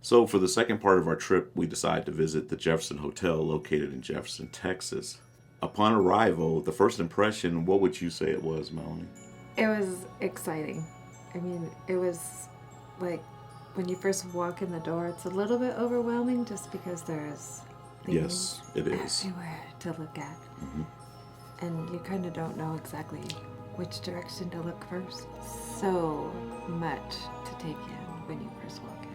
So for the second part of our trip, we decided to visit the Jefferson Hotel located in Jefferson, Texas. Upon arrival, the first impression, what would you say it was, Melanie? It was exciting. I mean, it was like when you first walk in the door, it's a little bit overwhelming just because there's things Yes, it is. everywhere to look at. Mhm. And you kind of don't know exactly which direction to look first. So much to take in when you first walk in.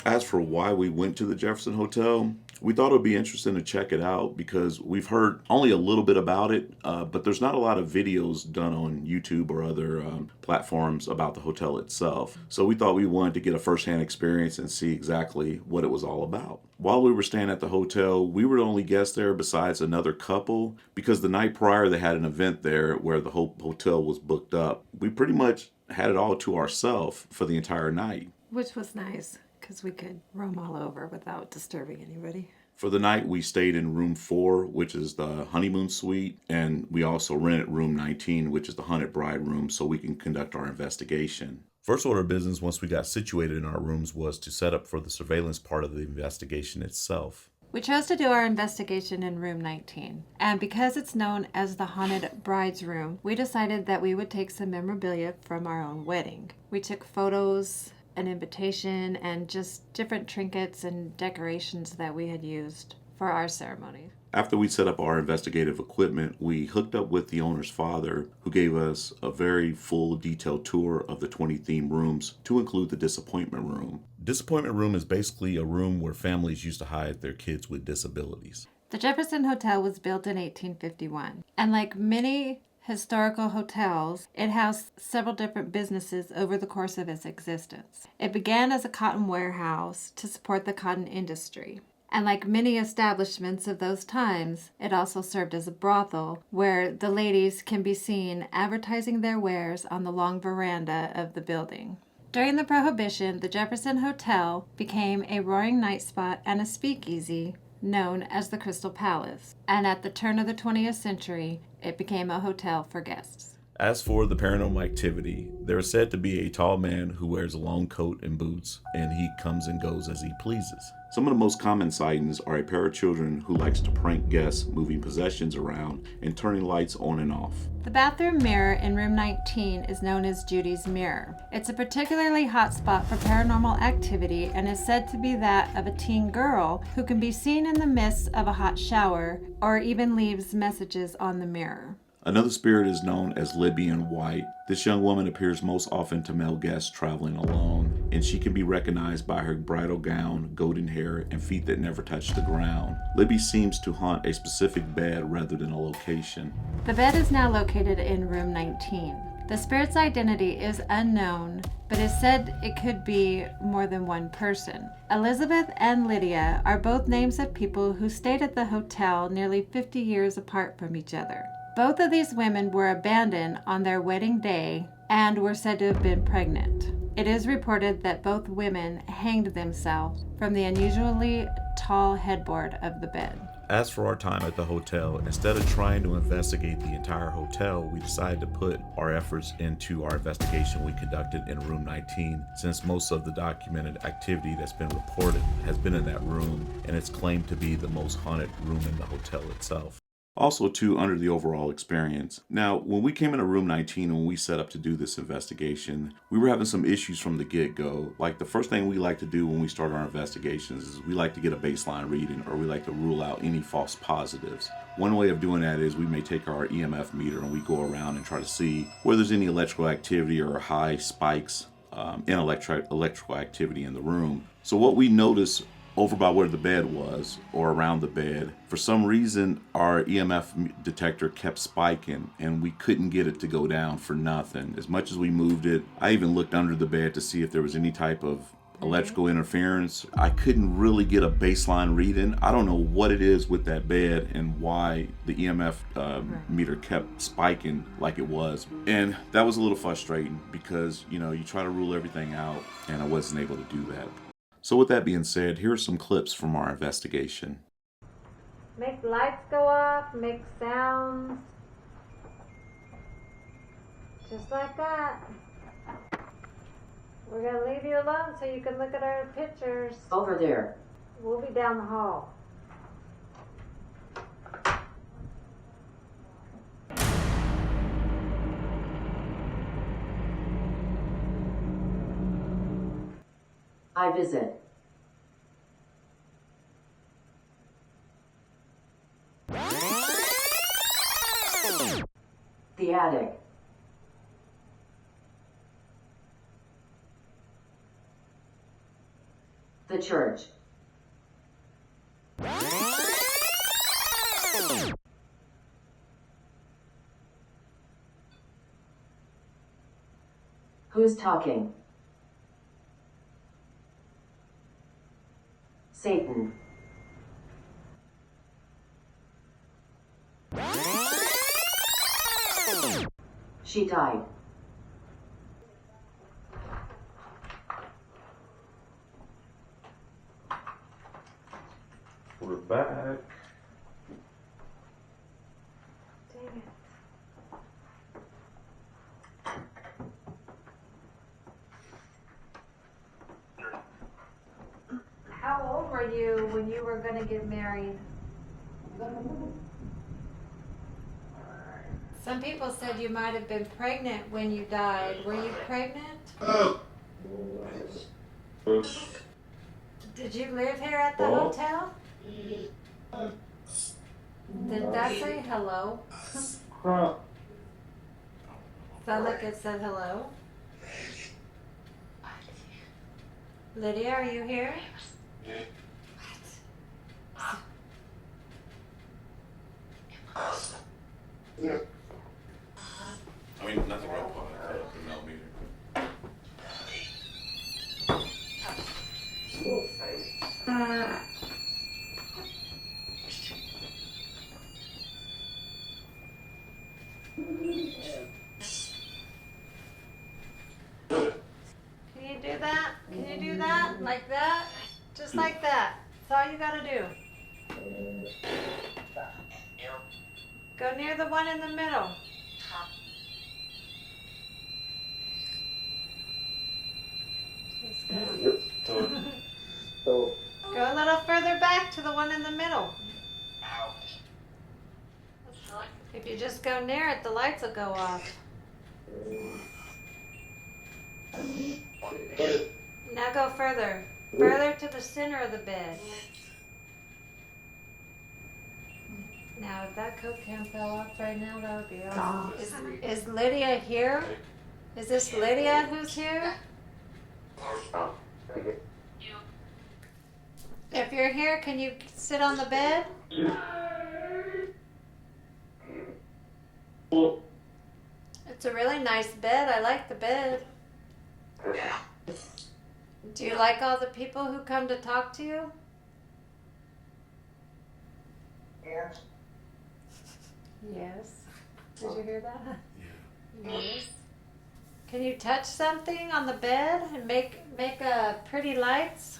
As for why we went to the Jefferson Hotel, we thought it would be interesting to check it out because we've heard only a little bit about it, but there's not a lot of videos done on YouTube or other platforms about the hotel itself. So we thought we wanted to get a firsthand experience and see exactly what it was all about. While we were staying at the hotel, we were the only guests there besides another couple because the night prior they had an event there where the whole hotel was booked up. We pretty much had it all to ourselves for the entire night. Which was nice because we could roam all over without disturbing anybody. For the night, we stayed in room 4, which is the honeymoon suite, and we also rented room 19, which is the haunted bride room, so we can conduct our investigation. First order of business, once we got situated in our rooms, was to set up for the surveillance part of the investigation itself. We chose to do our investigation in room 19, and because it's known as the Haunted Bride's Room, we decided that we would take some memorabilia from our own wedding. We took photos, an invitation, and just different trinkets and decorations that we had used for our ceremony. After we set up our investigative equipment, we hooked up with the owner's father, who gave us a very full, detailed tour of the 20 themed rooms, to include the disappointment room. Disappointment room is basically a room where families used to hide their kids with disabilities. The Jefferson Hotel was built in 1851, and like many historical hotels, it housed several different businesses over the course of its existence. It began as a cotton warehouse to support the cotton industry. And like many establishments of those times, it also served as a brothel where the ladies can be seen advertising their wares on the long veranda of the building. During the Prohibition, the Jefferson Hotel became a roaring night spot and a speakeasy known as the Crystal Palace. And at the turn of the 20th century, it became a hotel for guests. As for the paranormal activity, there is said to be a tall man who wears a long coat and boots, and he comes and goes as he pleases. Some of the most common sightings are a pair of children who likes to prank guests, moving possessions around and turning lights on and off. The bathroom mirror in room 19 is known as Judy's Mirror. It's a particularly hot spot for paranormal activity and is said to be that of a teen girl who can be seen in the midst of a hot shower or even leaves messages on the mirror. Another spirit is known as Libyan White. This young woman appears most often to male guests traveling alone, and she can be recognized by her bridal gown, golden hair, and feet that never touch the ground. Libby seems to haunt a specific bed rather than a location. The bed is now located in room 19. The spirit's identity is unknown, but is said it could be more than one person. Elizabeth and Lydia are both names of people who stayed at the hotel nearly 50 years apart from each other. Both of these women were abandoned on their wedding day and were said to have been pregnant. It is reported that both women hanged themselves from the unusually tall headboard of the bed. As for our time at the hotel, instead of trying to investigate the entire hotel, we decided to put our efforts into our investigation we conducted in room 19, since most of the documented activity that's been reported has been in that room, and it's claimed to be the most haunted room in the hotel itself. Also, too, under the overall experience. Now, when we came into room 19 and when we set up to do this investigation, we were having some issues from the get-go. Like, the first thing we like to do when we start our investigations is we like to get a baseline reading, or we like to rule out any false positives. One way of doing that is we may take our EMF meter and we go around and try to see where there's any electrical activity or high spikes in electrical activity in the room. So what we noticed over by where the bed was, or around the bed, for some reason our EMF detector kept spiking and we couldn't get it to go down for nothing. As much as we moved it, I even looked under the bed to see if there was any type of electrical interference. I couldn't really get a baseline reading. I don't know what it is with that bed and why the EMF meter kept spiking like it was. And that was a little frustrating because, you try to rule everything out, and I wasn't able to do that. So with that being said, here are some clips from our investigation. Make the lights go off, make sounds. Just like that. We're gonna leave you alone so you can look at our pictures. Over there. We'll be down the hall. I visit. The attic. The church. Who's talking? Satan. She died. We're back. Dang it. How old were you when you were going to get married? Some people said you might have been pregnant when you died. Were you pregnant? Did you live here at the hotel? Did that say hello? Sound like it said hello? Lydia, are you here? I mean, nothing wrong with the millimeter. Can you do that? Can you do that? Like that? Just like that. That's all you gotta do. Go near the one in the middle. Go a little further back to the one in the middle. If you just go near it, the lights will go off. Now go further. Further to the center of the bed. Now, if that coat can fell off right now, that would be awesome. Is Lydia here? Is this Lydia who's here? If you're here, can you sit on the bed? It's a really nice bed. I like the bed. Do you like all the people who come to talk to you? Yes. Yes. Did you hear that? Yeah. Yes. Can you touch something on the bed and make pretty lights?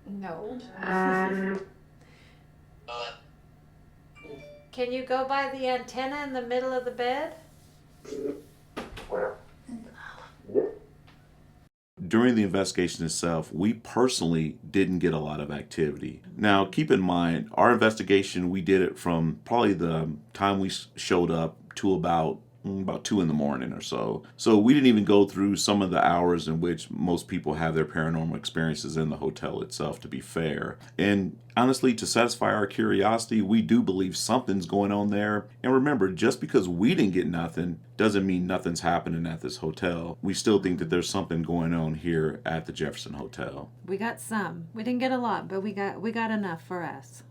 No. Can you go by the antenna in the middle of the bed? During the investigation itself, we personally didn't get a lot of activity. Now, keep in mind, our investigation, we did it from probably the time we showed up to about 2 in the morning or so. So we didn't even go through some of the hours in which most people have their paranormal experiences in the hotel itself, to be fair. And honestly, to satisfy our curiosity, we do believe something's going on there. And remember, just because we didn't get nothing doesn't mean nothing's happening at this hotel. We still think that there's something going on here at the Jefferson Hotel. We got some. We didn't get a lot, but we got enough for us.